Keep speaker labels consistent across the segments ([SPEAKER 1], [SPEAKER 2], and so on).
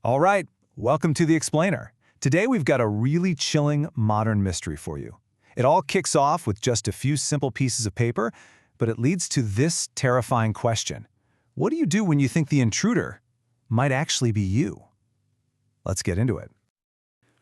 [SPEAKER 1] All right, welcome to The Explainer. Today we've got a really chilling modern mystery for you. It all kicks off with just a few simple pieces of paper, but it leads to this terrifying question. What do you do when you think the intruder might actually be you? Let's get into it.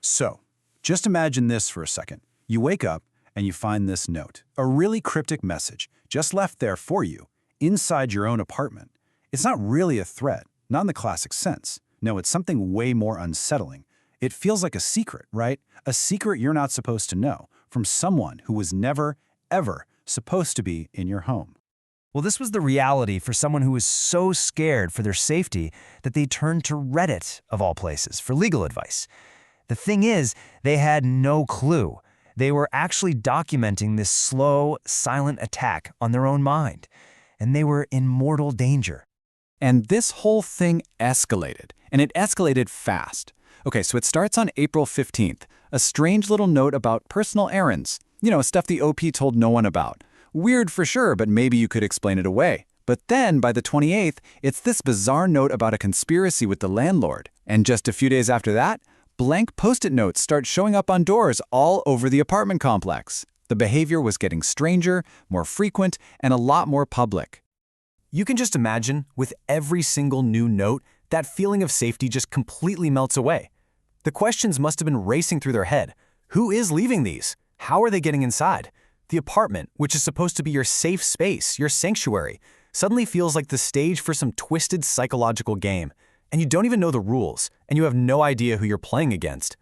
[SPEAKER 2] So, just imagine this for a second. You wake up and you find this note, a really cryptic message, just left there for you, inside your own apartment. It's not really a threat, not in the classic sense. No, it's something way more unsettling. It feels like a secret, right? A secret you're not supposed to know, from someone who was never, ever supposed to be in your home.
[SPEAKER 3] Well, this was the reality for someone who was so scared for their safety that they turned to Reddit, of all places, for legal advice. The thing is, they had no clue. They were actually documenting this slow, silent attack on their own mind, and they were in mortal danger.
[SPEAKER 2] And this whole thing escalated, and it escalated fast. Okay, so it starts on April 15th, a strange little note about personal errands. You know, stuff the OP told no one about. Weird for sure, but maybe you could explain it away. But then, by the 28th, it's this bizarre note about a conspiracy with the landlord. And just a few days after that, blank Post-it notes start showing up on doors all over the apartment complex. The behavior was getting stranger, more frequent, and a lot more public.
[SPEAKER 3] You can just imagine, with every single new note, that feeling of safety just completely melts away. The questions must have been racing through their head. Who is leaving these? How are they getting inside? The apartment, which is supposed to be your safe space, your sanctuary, suddenly feels like the stage for some twisted psychological game. And you don't even know the rules, and you have no idea who you're playing against.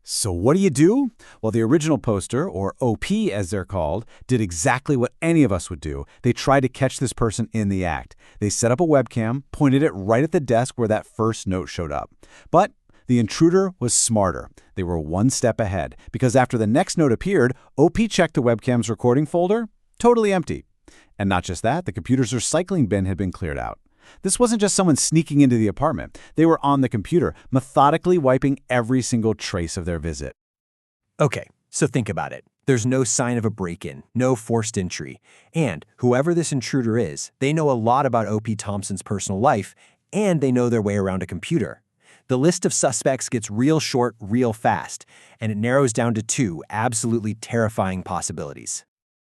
[SPEAKER 2] So what do? Well, the original poster, or OP as they're called, did exactly what any of us would do. They tried to catch this person in the act. They set up a webcam, pointed it right at the desk where that first note showed up. But the intruder was smarter. They were one step ahead, because after the next note appeared, OP checked the webcam's recording folder, totally empty. And not just that, the computer's recycling bin had been cleared out. This wasn't just someone sneaking into the apartment. They were on the computer, methodically wiping every single trace of their visit.
[SPEAKER 4] Okay, so think about it. There's no sign of a break-in, no forced entry. And whoever this intruder is, they know a lot about O.P. Thompson's personal life, and they know their way around a computer. The list of suspects gets real short, real fast, and it narrows down to two absolutely terrifying possibilities.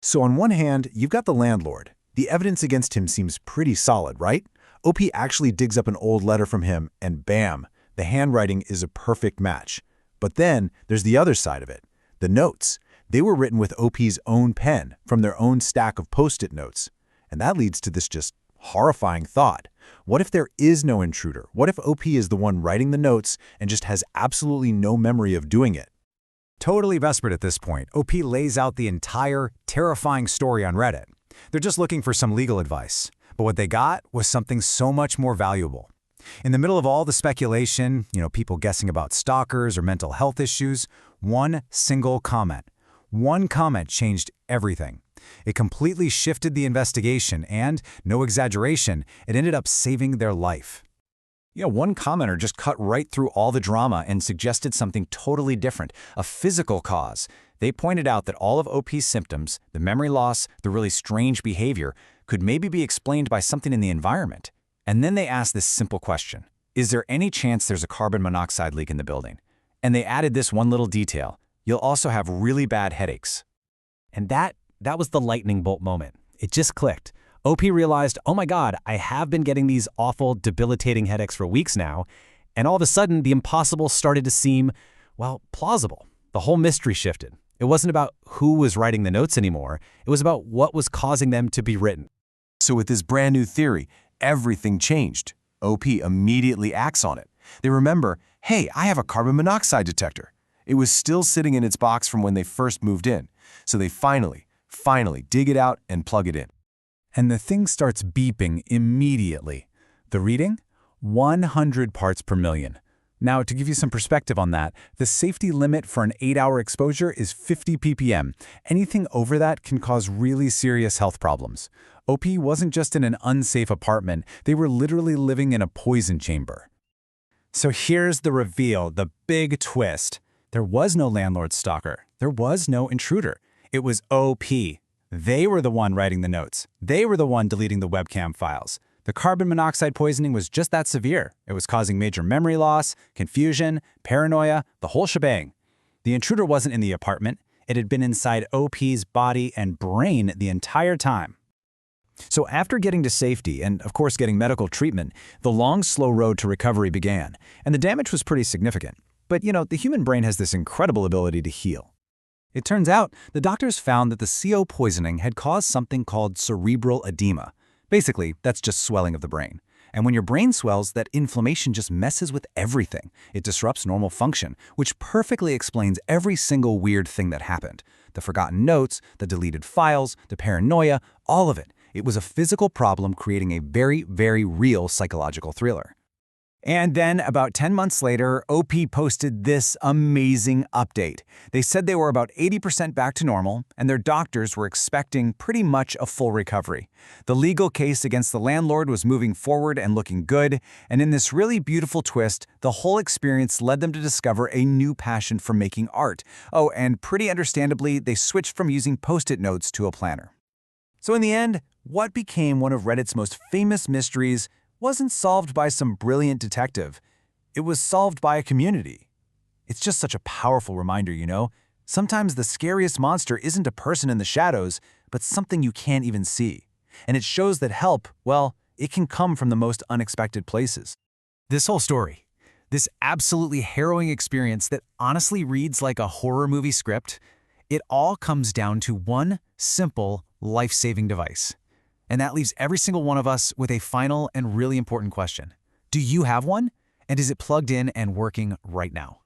[SPEAKER 1] So on one hand, you've got the landlord. The evidence against him seems pretty solid, right? OP actually digs up an old letter from him, and bam, the handwriting is a perfect match. But then there's the other side of it. The notes. They were written with OP's own pen from their own stack of Post-it notes. And that leads to this just horrifying thought. What if there is no intruder? What if OP is the one writing the notes and just has absolutely no memory of doing it? Totally desperate at this point, OP lays out the entire terrifying story on Reddit. They're just looking for some legal advice. But what they got was something so much more valuable. In the middle of all the speculation, people guessing about stalkers or mental health issues, one single comment. One comment changed everything. It completely shifted the investigation and, no exaggeration, it ended up saving their life. One commenter just cut right through all the drama and suggested something totally different, a physical cause. They pointed out that all of OP's symptoms, the memory loss, the really strange behavior, could maybe be explained by something in the environment. And then they asked this simple question. Is there any chance there's a carbon monoxide leak in the building? And they added this one little detail. You'll also have really bad headaches. And that was the lightning bolt moment. It just clicked. OP realized, oh my God, I have been getting these awful, debilitating headaches for weeks now. And all of a sudden, the impossible started to seem, plausible. The whole mystery shifted. It wasn't about who was writing the notes anymore. It was about what was causing them to be written.
[SPEAKER 5] So with this brand new theory, everything changed. OP immediately acts on it. They remember, hey, I have a carbon monoxide detector. It was still sitting in its box from when they first moved in. So they finally dig it out and plug it in.
[SPEAKER 1] And the thing starts beeping immediately. The reading? 100 parts per million. Now, to give you some perspective on that, the safety limit for an 8-hour exposure is 50 ppm. Anything over that can cause really serious health problems. OP wasn't just in an unsafe apartment, they were literally living in a poison chamber. So here's the reveal, the big twist. There was no landlord stalker. There was no intruder. It was OP. They were the one writing the notes. They were the one deleting the webcam files.
[SPEAKER 2] The carbon monoxide poisoning was just that severe. It was causing major memory loss, confusion, paranoia, the whole shebang. The intruder wasn't in the apartment. It had been inside OP's body and brain the entire time.
[SPEAKER 3] So after getting to safety and, of course, getting medical treatment, the long, slow road to recovery began, and the damage was pretty significant. But, the human brain has this incredible ability to heal. It turns out the doctors found that the CO poisoning had caused something called cerebral edema. Basically, that's just swelling of the brain. And when your brain swells, that inflammation just messes with everything. It disrupts normal function, which perfectly explains every single weird thing that happened. The forgotten notes, the deleted files, the paranoia, all of it. It was a physical problem creating a very, very real psychological thriller. And then, about 10 months later, OP posted this amazing update. They said they were about 80% back to normal, and their doctors were expecting pretty much a full recovery. The legal case against the landlord was moving forward and looking good, and in this really beautiful twist, the whole experience led them to discover a new passion for making art. Oh, and pretty understandably, they switched from using Post-it notes to a planner. So in the end, what became one of Reddit's most famous mysteries wasn't solved by some brilliant detective. It was solved by a community. It's just such a powerful reminder, Sometimes the scariest monster isn't a person in the shadows, but something you can't even see. And it shows that help, well, it can come from the most unexpected places. This whole story, this absolutely harrowing experience that honestly reads like a horror movie script, it all comes down to one simple, life-saving device. And that leaves every single one of us with a final and really important question. Do you have one? And is it plugged in and working right now?